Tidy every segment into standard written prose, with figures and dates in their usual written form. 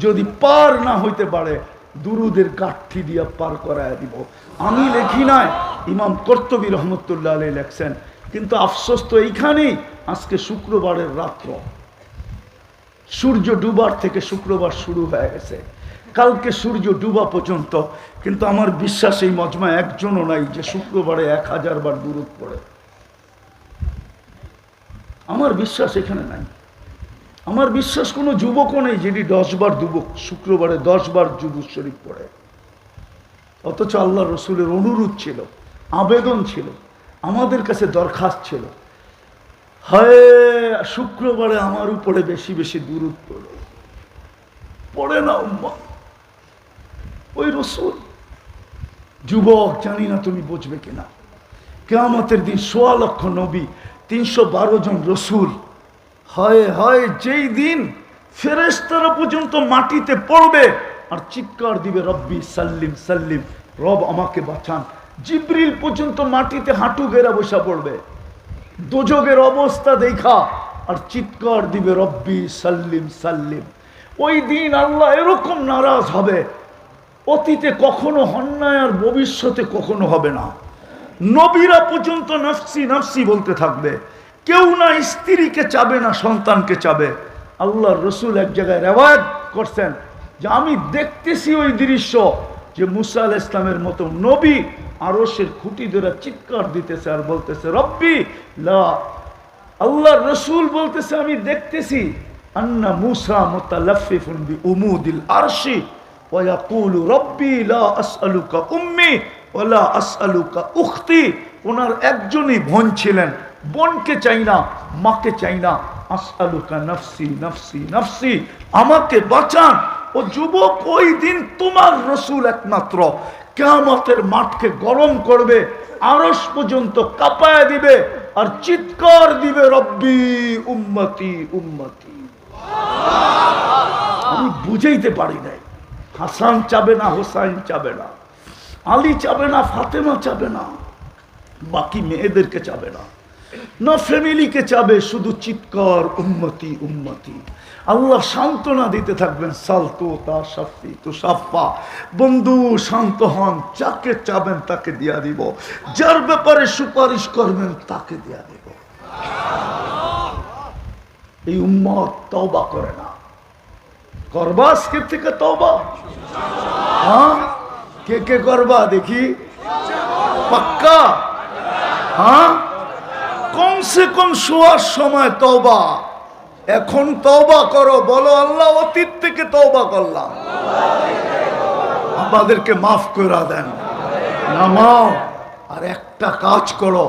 যদি পার না হইতে পারে দুরুদের কাঠি দিয়া পার করায় দিব। আমি লেখি নাই, ইমাম কর্তুবী রহমতুল্লাহ আলাইহি লেখছেন। কিন্তু আফসোস তো এইখানেই, আজকে শুক্রবারের রাত্র, সূর্য ডুবার থেকে শুক্রবার শুরু হয়ে গেছে, কালকে সূর্য ডুবা পর্যন্ত। কিন্তু আমার বিশ্বাস এই মজমায় একজনও নাই যে শুক্রবারে 1000 বার দুরূদ পড়ে। আমার বিশ্বাস এখানে নাই। আমার বিশ্বাস কোনো যুবকও নেই যিনি 10 বার শুক্রবারে 10 বার দুরূদ শরীফ পড়ে। অথচ আল্লাহ রসুলের অনুরোধ ছিল, আবেদন ছিল, আমাদের কাছে দরখাস্ত ছিল, হায় শুক্রবারে আমার উপরে বেশি বেশি দুরূদ পড়ে না উম্মাহ। ওই রসুল। যুবক, জানি না তুমি বুঝবে কিনা, কিয়ামতের দিন 1.25 লক্ষ নবী, 312 জন রসুল, হয় হয় যেই দিন ফেরেশতারা পর্যন্ত মাটিতে পড়বে আর চিৎকার দিবে রব্বি সাল্লিম সাল্লিম, রব আমাকে বাঁচান। জিবরিল পর্যন্ত মাটিতে হাঁটু গেরা বসা পড়বে দোজখের অবস্থা দেখা আর চিৎকার দিবে রব্বি সাল্লিম সাল্লিম। ওই দিন আল্লাহ এরকম নারাজ হবে, অতীতে কখনো হন নাই আর ভবিষ্যতে কখনো হবে না। নবীরা পর্যন্ত নফসি নফসি বলতে থাকবে, কেউ না স্ত্রীকে চাবে না সন্তানকে চাবে। আল্লাহর রসুল এক জায়গায় রেওয়ায়াত করছেন যে আমি দেখতেছি ওই দৃশ্য, যে মুসা আলাইহিস সালামের মতো নবী আরশের খুঁটি ধরে চিৎকার দিতেছে আর বলতেছে রব্বি লা। আল্লাহর রসুল বলতেছে আমি দেখতেছি আন্না মুসা মুতালাফফিফুন বিউমুদিল আরশি ওয়া ইয়াকুলু রব্বি লা আসআলুকা উম্মি ওয়া লা আসআলুকা উখতি। ওনার একজনই বোন ছিলেন, বোনকে চাই না, মাকে চাই না। আসআলুকা নফসি নফসি নফসি, আমাকে বাঁচান। ও যুবক, ওই দিন তোমার রসুল একমাত্র কিয়ামতের মাঠকে গরম করবে, আরশ পর্যন্ত কাঁপায় দিবে আর চিৎকার দিবে রব্বি উম্মতি উম্মতি। আমি বুঝাইতে পারি নাই। হাসান চাবে না, হোসাইন চাবে না, আলী চাবে না, ফাতেমা চাবে না, বাকি মেয়েদেরকে চাবে না, না ফ্যামিলিকে চাবে, শুধু চিৎকার উম্মতি উম্মতি। আল্লাহ সান্ত্বনা দিতে থাকবেন, সালতো তা সাফি তো সাফা, বন্ধু শান্ত হন, যাকে চাবেন তাকে দিয়া দিব, যার ব্যাপারে সুপারিশ করবেন তাকে দিয়া দিব। এই উম্মত তওবা করে না, করবা আজকে থেকে তওবা? হ্যাঁ, কে কে করবা দেখি? পাক্কা? হ্যাঁ, কমসে কম শোয়ার সময় তওবা। এখন তওবা করো, বলো আল্লাহ অতীত থেকে তওবা করলাম, আমাদেরকে মাফ করে দেন, নামাও। আর একটা কাজ করো,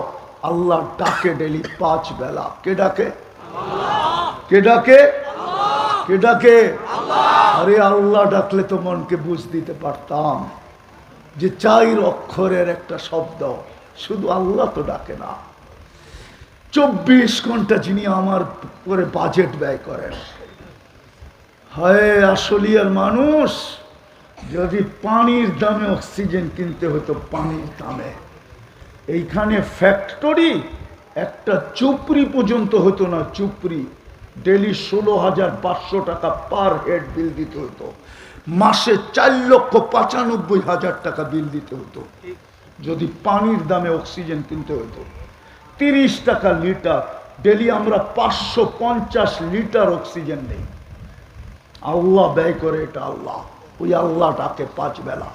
আল্লাহ ডাকে ডেলি 5 বেলা। কে ডাকে? কে ডাকে? কে ডাকে? আরে আল্লাহ ডাকলে তো মনকে বুঝ দিতে পারতাম যে 4 অক্ষরের একটা শব্দ, শুধু আল্লাহ তো ডাকে না। 24 ঘন্টা যিনি আমার করে বাজেট ব্যয় করেন। হয় আসলিয়ার মানুষ, যদি পানির দামে অক্সিজেন কিনতে হতো, পানির দামে, এইখানে ফ্যাক্টরি একটা চুপড়ি পর্যন্ত হতো না। চুপড়ি ডেলি 16,500 টাকা পার হেড বিল দিতে হতো, মাসে 4,95,000 টাকা বিল দিতে হতো যদি পানির দামে অক্সিজেন কিনতে হতো। 30 টাকা লিটার, ডেলি আমরা 550 লিটার অক্সিজেন নেই। আল্লাহ ব্যয় করে এটা আল্লাহ। ওই আল্লাহ ডাকে 5 বেলা।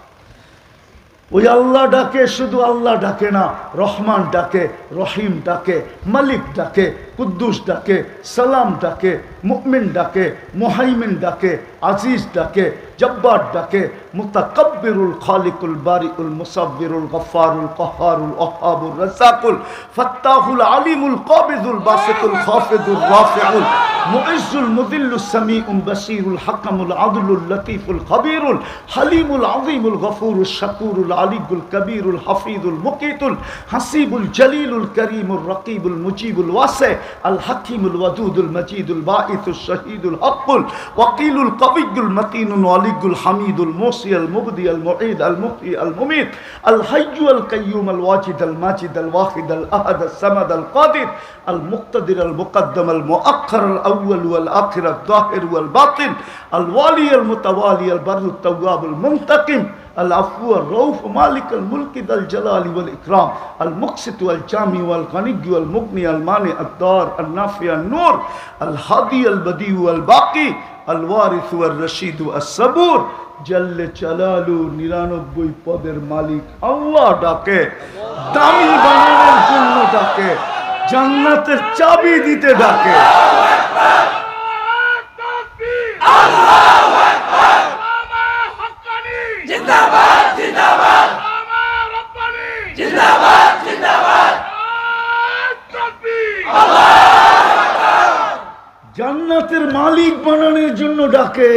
ওই আল্লাহ ডাকে, শুধু আল্লাহ ডাকে না, রহমান ডাকে, রহিম ডাকে, মালিক ডাকে, কুদ্দুস ডাকে, সালাম ডাকে, মুমিন ডাকে, মুহাইমিন ডাকে, আজিজ ডাকে, জব্বার ডাকে, মুতাকাব্বিরুল খালিকুল বারিউল মুসাব্বিরুল গফফারুল কহ্হারুল ওয়াহ্হাবুর রাজ্জাকুল ফাত্তাহুল আলিমুল কাবিদুল বাসিতুল খাফিদুর রাফিউল মুইজ্জুল মুযিল্লুস সামিউল বাসীরুল হাকামুল আদলুল লতীফুল খবীরুল হালিমুল আযীমুল গফুরুশ শাকুরুল আলিয়ুল কবীরুল হাফিজুল মুকিতুল হাসিবুল জলিলুল করিমুর রকিবুল মুজিবুল ওয়াসি আল হাকিমুল ওয়াদুদুল মজিদুল বাঈসুশ শহীদুল হকুল ওয়াকিলুল কবিয়ুল মতিনুল মালিকুল হামিদুল মুসি আল মুবদি আল মুঈদ আল মুহয়ি আল মুমীত আল হাইয়্যু আল কাইয়্যুম আল ওয়াজিদ আল মাজিদ আল ওয়াহিদ আল আহাদ আল সামাদ আল কাদির আল মুক্তাদির আল মুকদ্দম আল মুআক্খার আল আউয়াল ওয়াল আখির আল যাহির ওয়াল বাতিন আল ওয়ালি আল মুতাওয়ালি আল বাররু তাওয়াব আল মুনতাকিম العفو الرؤوف مالك الملك ذا الجلال والإكرام المقسط والجامع والغني والمغني المانع الدار النافع النور الهادي البديع والباقي الوارث والرشيد والصبور جل جلاله 99 পদের মালিক আল্লাহ ডাকে, দামি বানানোর জন্য ডাকে, জান্নাতের চাবি দিতে ডাকে। জান্নাতের মালিক বানানোর জন্য ডাকে,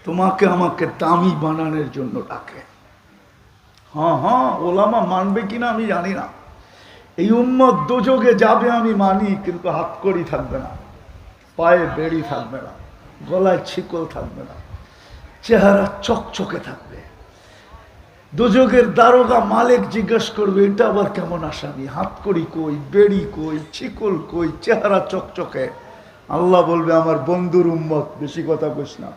তোমাকে আমাকে দামি বানানোর জন্য ডাকে। হ্যাঁ, ওলামা মানবে কিনা আমি জানি না। এই উম্মত দোজগে যাবে আমি মানি, কিন্তু হাতকড়ি থাকবে না, পায়ে বেড়ি থাকবে না, গলায় ছিকল থাকবে না, চেহারা চকচকে থাকবে। দোজগের দারোগা মালিক জিজ্ঞেস করবে এটা আবার কেমন আসামি, হাতকড়ি কই, বেড়ি কই, ছিকল কই, চেহারা চকচকে। আল্লাহ বলবে আমার বন্ধুর উম্মত, বেশি কথা কইস না।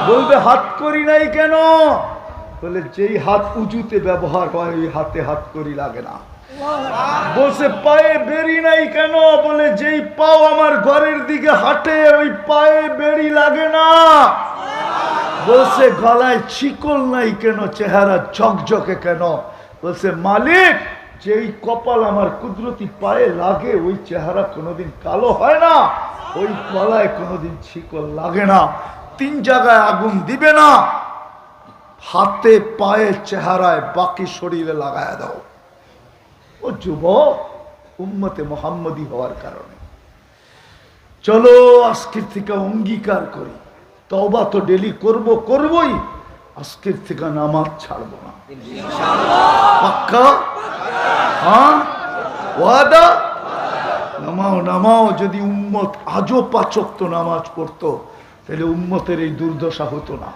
বলবে হাতকড়ি নাই কেন? বলে যেই হাত উঁচুতে ব্যবহার হয় ওই হাতে হাতকড়ি লাগে না। বলছে পায়ে বেড়ি নাই কেন? বলে যেই পাও আমার ঘরের দিকে হাঁটে ওই পায়ে বেড়ি লাগে না। বলছে গলায় ছিকল নাই কেন, চেহারা ঝকঝকে কেন? বলছে মালিক যেই কপাল আমার কুদরতি পায়ে লাগে ওই চেহারা কোনোদিন কালো হয় না, ওই গলায় কোনোদিন ছিকল লাগে না। 3 জায়গায় আগুন দিবে না, হাতে পায়ে চেহারায়, বাকি শরীরে লাগায় দাও। ও যুবক, উম্মতে মুহাম্মদী হওয়ার কারণে চলো আজকের থেকে অঙ্গীকার করি, তওবা তো ডেলি করবই, আজকের থেকে নামাজ ছাড়বো না। পাক্কা? হ্যাঁ, ওয়াদা? নামাও। যদি উম্মত আজও 5 ওয়াক্ত নামাজ পড়তো তাহলে উম্মতের এই দুর্দশা হতো না।